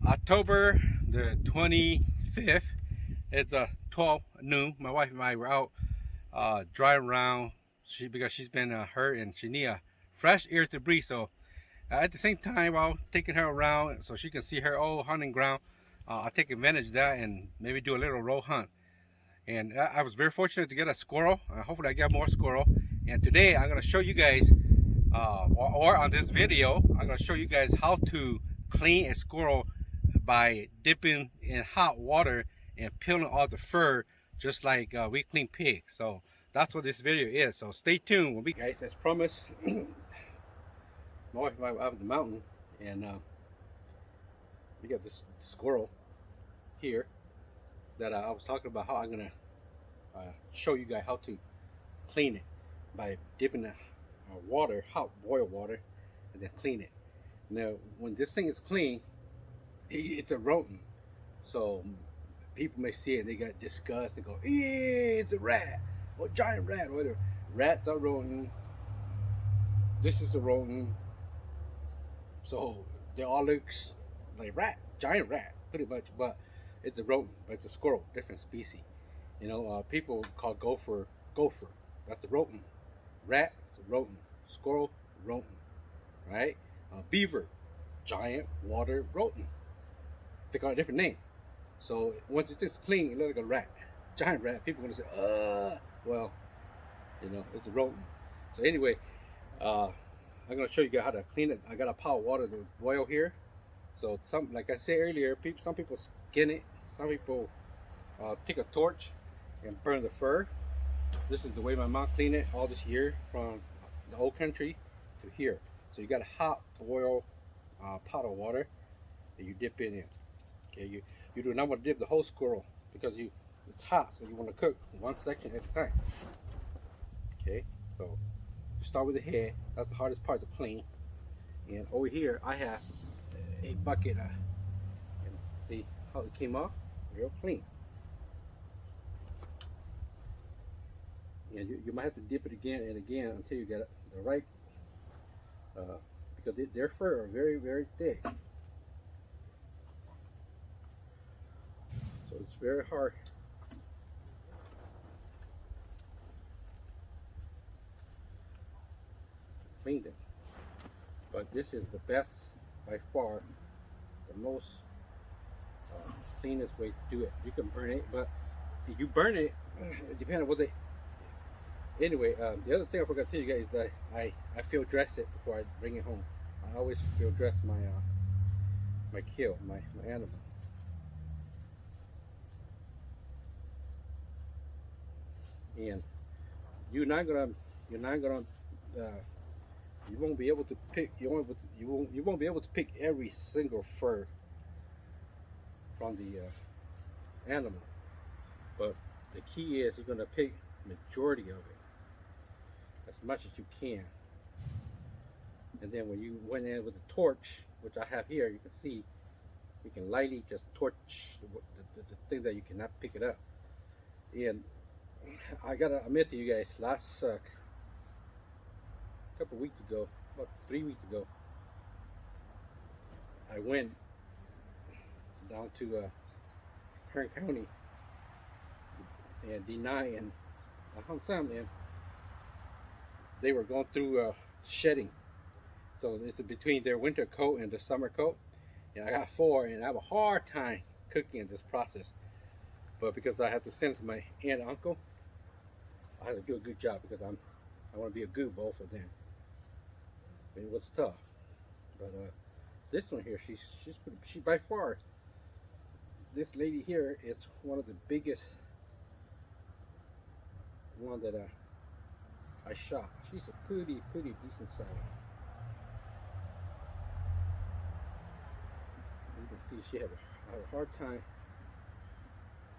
October the 25th. It's 12 noon. My wife and I were out driving around because she's been hurt and she need a fresh air to breathe. So at the same time, while taking her around so she can see her old hunting ground, I take advantage of that and maybe do a little roll hunt. And I was very fortunate to get a squirrel. Hopefully, I get more squirrel. And today, I'm going to show you guys, or on this video, I'm going to show you guys how to clean a squirrel by dipping in hot water and peeling off the fur, just like we clean pigs. So that's what this video is. So stay tuned. We'll be guys, as promised. My wife and I were out in the mountain, and we got this squirrel here that I was talking about how I'm gonna show you guys how to clean it by dipping the water, hot boiled water, and then clean it. Now, when this thing is clean, it's a rodent. So people may see it and they got disgust and go, it's a rat or giant rat or whatever. Rats are rodent. This is a rodent. So they all looks like rat, giant rat, pretty much, but it's a rodent, but it's a squirrel, different species. You know, people call gopher. That's a rodent. Rat, it's a rodent. Squirrel, rodent. Right? Beaver, giant water rodent. They got a different name. So once it's clean, it looks like a rat, giant rat. People are gonna say, well, you know, it's a rodent. So anyway, I'm gonna show you guys how to clean it. I got a pot of water to boil here. So like I said earlier, some people skin it. Some people take a torch and burn the fur. This is the way my mom cleaned it all this year, from the old country to here. So you got a hot boil pot of water that you dip it in. Okay, you do not want to dip the whole squirrel because it's hot, so you want to cook one section at a time. Okay, so you start with the head. That's the hardest part to clean. And over here I have a bucket. And see how it came off? Real clean. And you might have to dip it again and again until you get the right, because their fur are very, very thick. So it's very hard. To clean them. But this is the best, by far, the most cleanest way to do it. You can burn it, but if you burn it, depending on what they. Anyway, the other thing I forgot to tell you guys is that I field dress it before I bring it home. I always field dress my my kill, my animal. And you're not gonna you won't be able to pick you won't be able to pick every single fur from the animal, but the key is you're gonna pick majority of it, as much as you can. And then when you went in with the torch, which I have here, you can see you can lightly just torch the thing that you cannot pick it up. And I gotta admit to you guys, last couple weeks ago, about 3 weeks ago, I went down to Kern County and D9, and I found some, and they were going through shedding. So it's between their winter coat and the summer coat. And I got 4, and I have a hard time cooking in this process. But because I have to send it to my aunt and uncle, I have to do a good job because I want to be a good bowl for them. It was tough, but this one here, she by far, this lady here is one of the biggest one that I shot. She's a pretty decent size. You can see she had a hard time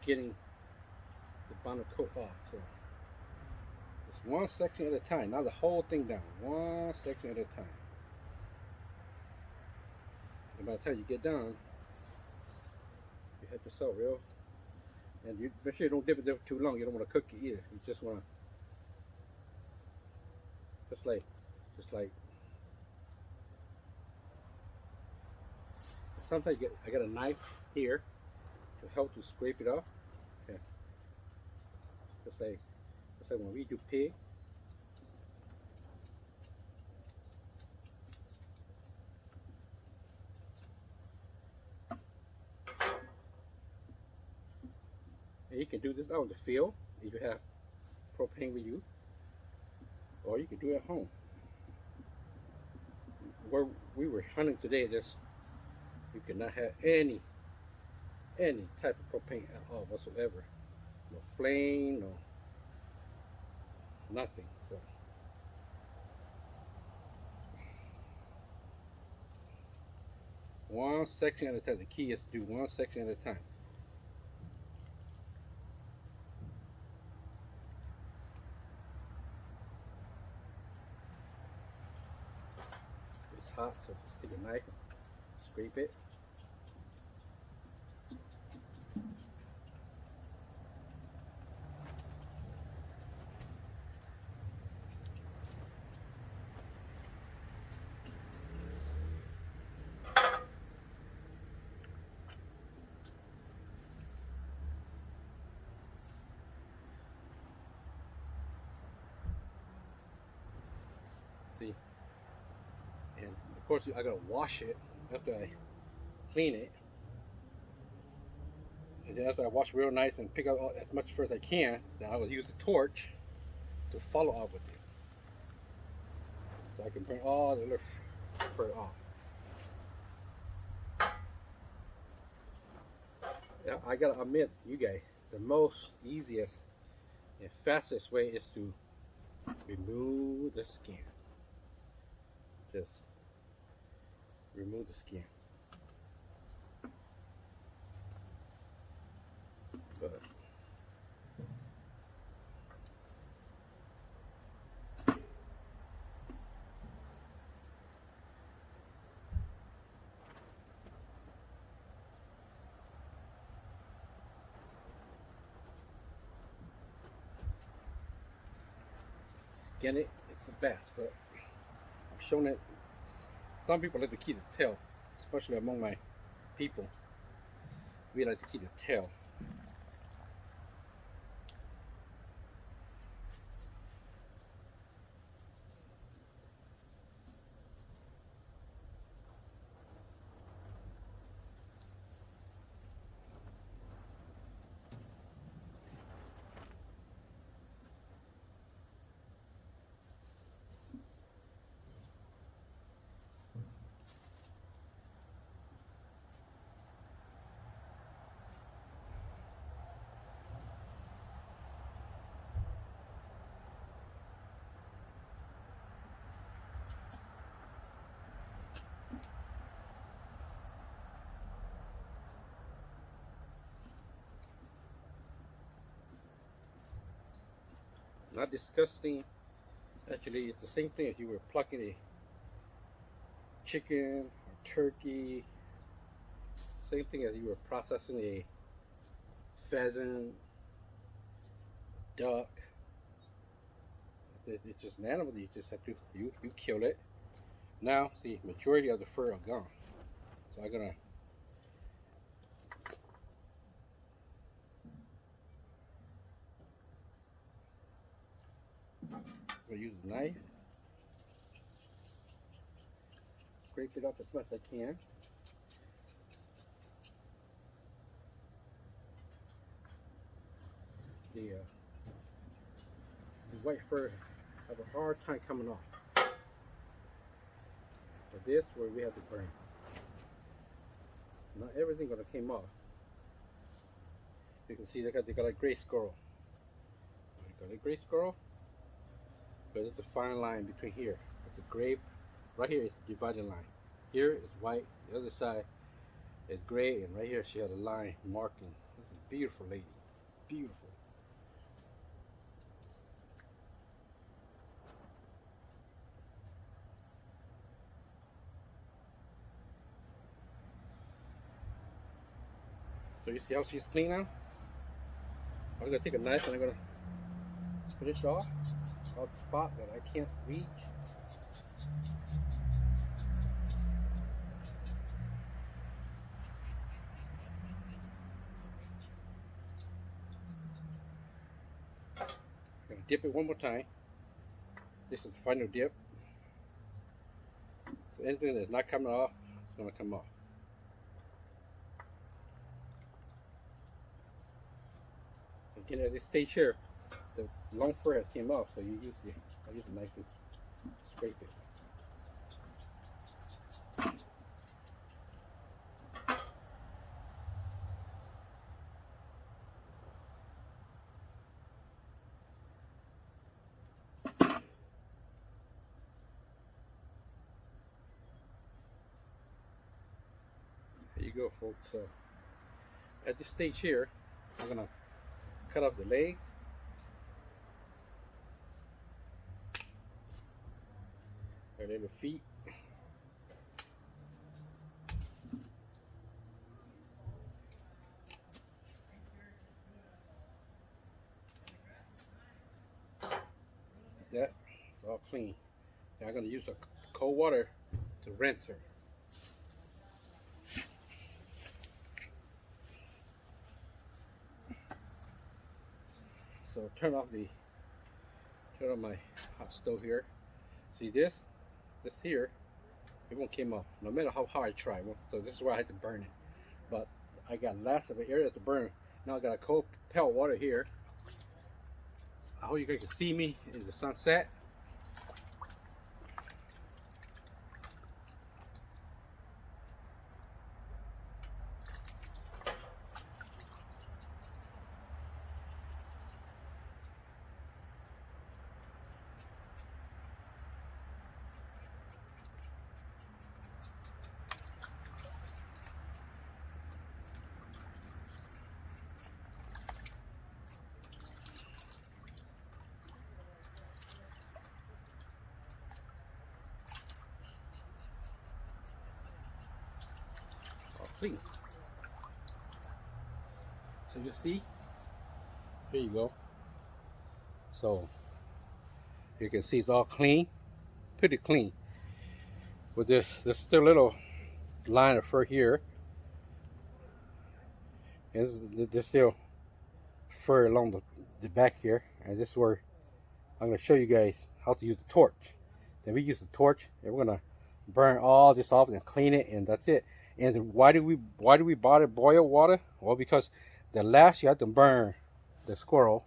getting the bonnet coat off. So it's one section at a time, not the whole thing down. One section at a time. And by the time you get down, you have yourself real. And you make sure you don't dip it there for too long. You don't want to cook it either. You just want to just like sometimes I got a knife here to help to scrape it off. Okay. Just like when we do pig. And you can do this out in the field if you have propane with you, or you can do it at home. Where we were hunting today, you cannot have any type of propane at all whatsoever. No flame, no nothing. So one section at a time. The key is to do one section at a time. It's hot, so just take a knife, scrape it. See, and of course I gotta wash it after I clean it. And then after I wash it real nice and pick out as much fur as I can, then I will use the torch to follow up with it, so I can bring all the little fur off. Yeah, I gotta admit, you guys, the most easiest and fastest way is to remove the skin. Just remove the skin. But skin it, it's the best. But I've shown it. Some people like to keep the tail, especially among my people. We like to keep the tail. Not disgusting. Actually, it's the same thing as you were plucking a chicken or turkey. Same thing as you were processing a pheasant, duck. It's just an animal that you just have to you kill it. Now, see, majority of the fur are gone. So I'm gonna use a knife, scrape it up as much as I can. The white fur have a hard time coming off. So this where we have to burn. Not everything gonna come off. You can see they got a gray squirrel. They got a gray squirrel, but it's a fine line between here. It's a gray. Right here is the dividing line. Here is white. The other side is gray, and right here she had a line marking. This is a beautiful lady. Beautiful. So you see how she's clean now? I'm gonna take a knife and I'm gonna finish off the spot that I can't reach. dip it one more time. This is the final dip. So anything that's not coming off, it's gonna come off. Again, at this stage here, the long fur has came off, so I use a knife to scrape it. There you go, folks. So at this stage here, I'm gonna cut off the leg. Their little feet. That it's all clean. Now I'm gonna use a cold water to rinse her. So turn on my hot stove here. See this here, it won't come off no matter how hard I try. So this is why I had to burn it. But I got lots of area to burn. Now I got a cold pail of water here. I hope you guys can see me in the sunset. Clean. So you see, here you go. So you can see it's all clean, pretty clean. With there's still a little line of fur here, and there's still fur along the back here. And this is where I'm going to show you guys how to use the torch. Then we use the torch, and we're going to burn all this off and clean it, and that's it. And why do we bother boil water? Well, because the less you have to burn the squirrel,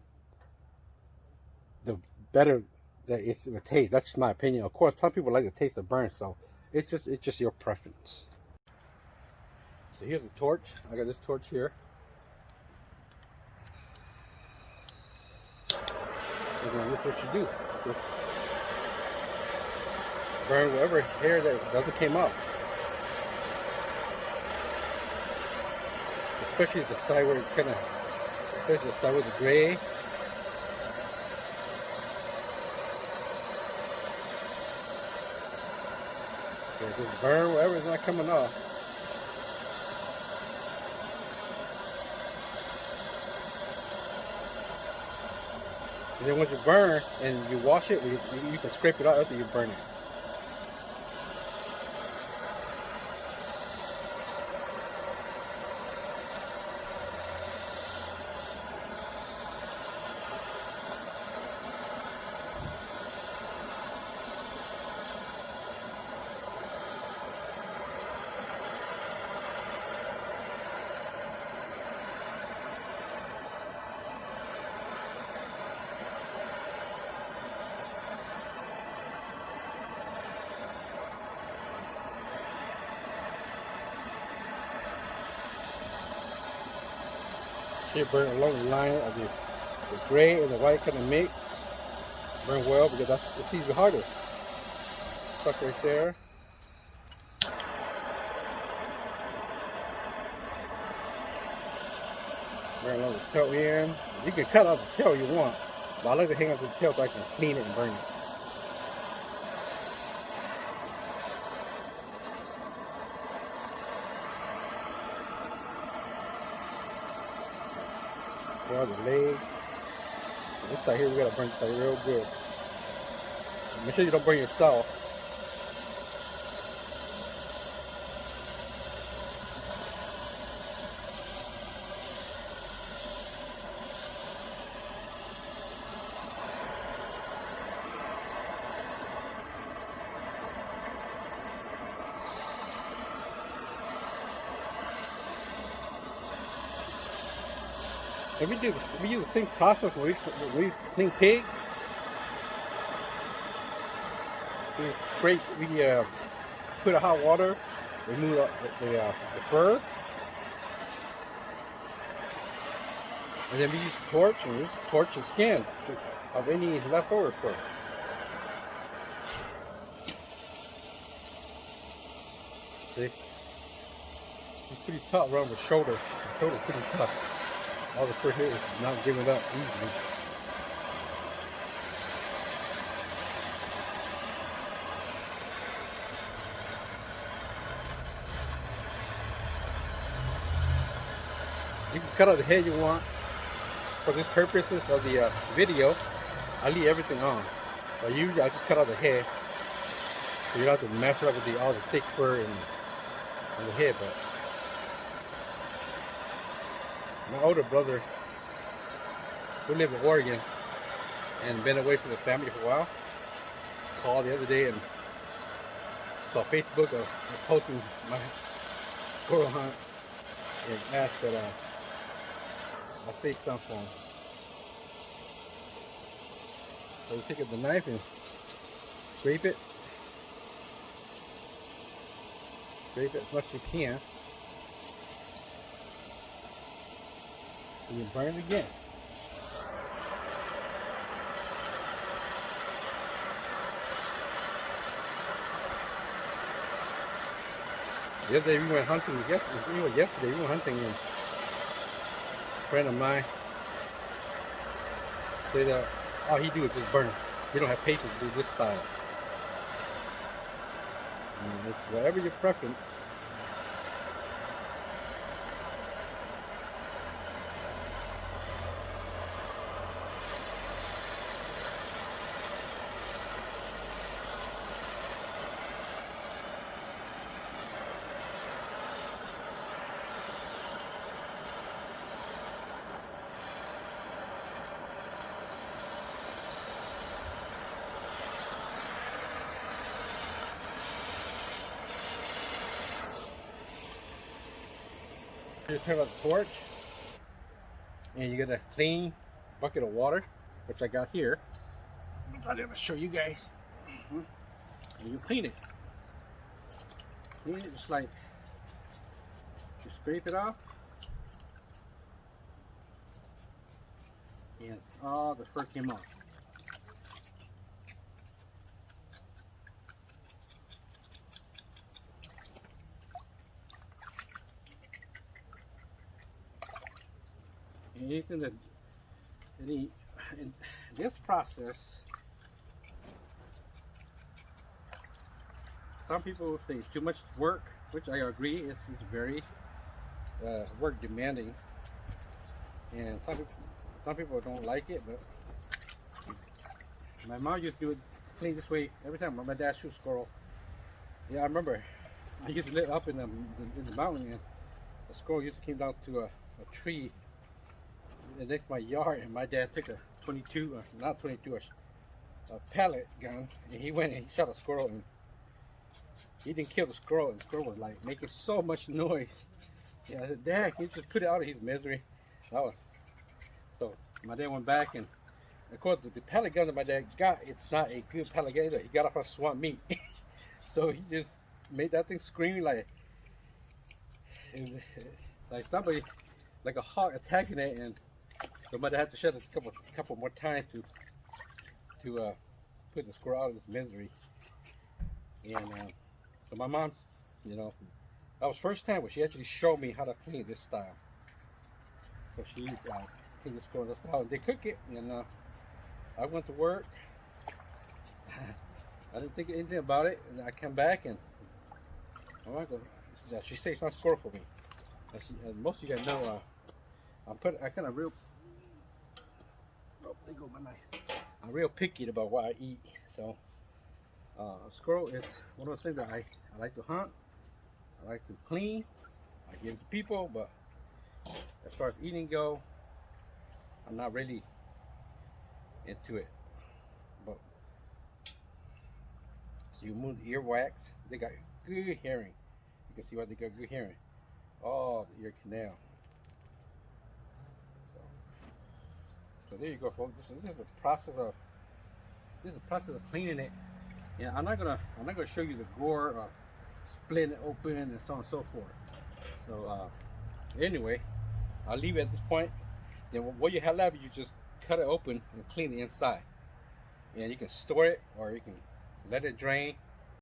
the better that it will taste. That's my opinion. Of course, some people like the taste of burn, so it's just your preference. So here's the torch. I got this torch here. And then this is what you do. Just burn whatever hair that doesn't come up. Especially the side where it's kind of, especially the side with the gray. So just burn whatever is not coming off. And then once you burn and you wash it, you can scrape it out after you burn it. It burn along the line of the gray and the white kind of mix. Burn well because it's even harder. Stuck right there. Burn along the tail end. You can cut off the tail you want, but I like to hang up the tail so I can clean it and burn it. The leg. This side here we gotta burn this side real good. Make sure you don't burn yourself. And we use the same process when we clean pig. We scrape, we put a hot water, remove the fur, and then we use torch and skin of any leftover fur. See, it's pretty tough around the shoulder. The shoulder's pretty tough. All the fur here is not giving up easily. You can cut out the head you want. For this purposes of the video, I leave everything on. But usually I just cut out the head, so you don't have to mess it up with all the thick fur and the head. But my older brother, who lived in Oregon and been away from the family for a while, called the other day and saw Facebook of posting my squirrel hunt and asked that I say something for him. So you take the knife and scrape it as much as you can, and you burn it again. The other day we went hunting. Yesterday we went hunting, and a friend of mine said that all he do is just burn. He don't have patience to do this style. And it's whatever your preference. You turn on the torch, and you get a clean bucket of water, which I got here. I'm going to show you guys. And you clean it. Clean it just like you scrape it off, and all the fur came off. Anything that in this process, some people say it's too much work, which I agree. It's very work demanding, and some people don't like it. But my mom used to do it clean this way every time. My dad shoots squirrel. Yeah, I remember. I used to live up in the mountain, and a squirrel used to came down to a tree next to my yard, and my dad took a 22, not 22, a pellet gun, and he went and he shot a squirrel, and he didn't kill the squirrel, and the squirrel was like making so much noise. Yeah, I said, Dad, can you just put it out of his misery? So my dad went back, and of course the pellet gun that my dad got, it's not a good pellet gun either. He got off on swamp meat. So he just made that thing screaming like somebody, like a hawk attacking it, and so my dad had to shut it a couple more times to put the squirrel out of his misery. And so my mom, that was first time where she actually showed me how to clean this style. So she cleaned the squirrel this style, and they cook it. And I went to work. I didn't think anything about it, and I come back, and she saved my squirrel for me. And most of you guys know, I kind of real. Oh, there go my knife. I'm real picky about what I eat. So, squirrel, it's one of those things that I like to hunt. I like to clean. I give it to people, but as far as eating go, I'm not really into it. But so you move the earwax. They got good hearing. You can see why they got good hearing. Oh, the ear canal. So there you go, folks. This is the process of cleaning it. Yeah, I'm not gonna show you the gore of splitting it open and so on and so forth. So anyway, I'll leave it at this point. Then what you have left, you just cut it open and clean the inside. And you can store it or you can let it drain.